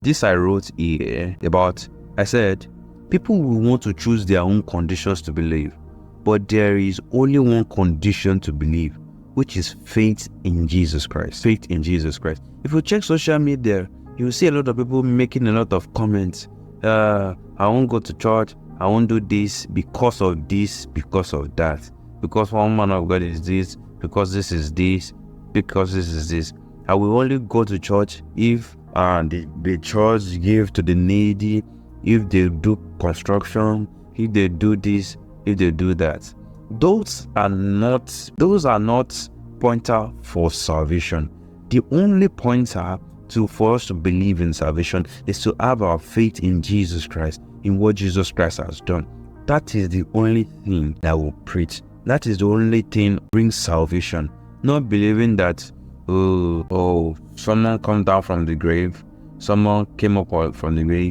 This I wrote here about, I said, people will want to choose their own conditions to believe, but there is only one condition to believe, which is faith in Jesus Christ. Faith in Jesus Christ. If you check social media, you will see a lot of people making a lot of comments. I won't go to church. I won't do this, because of that. Because one man of God is this, because this is this, because this is this. I will only go to church if the church give to the needy, if they do construction, if they do this, if they do that. Those are not pointer for salvation. The only pointer for us to believe in salvation is to have our faith in Jesus Christ, in what Jesus Christ has done. That is the only thing that will preach. That is the only thing brings salvation. Not believing that someone come down from the grave, someone came up from the grave,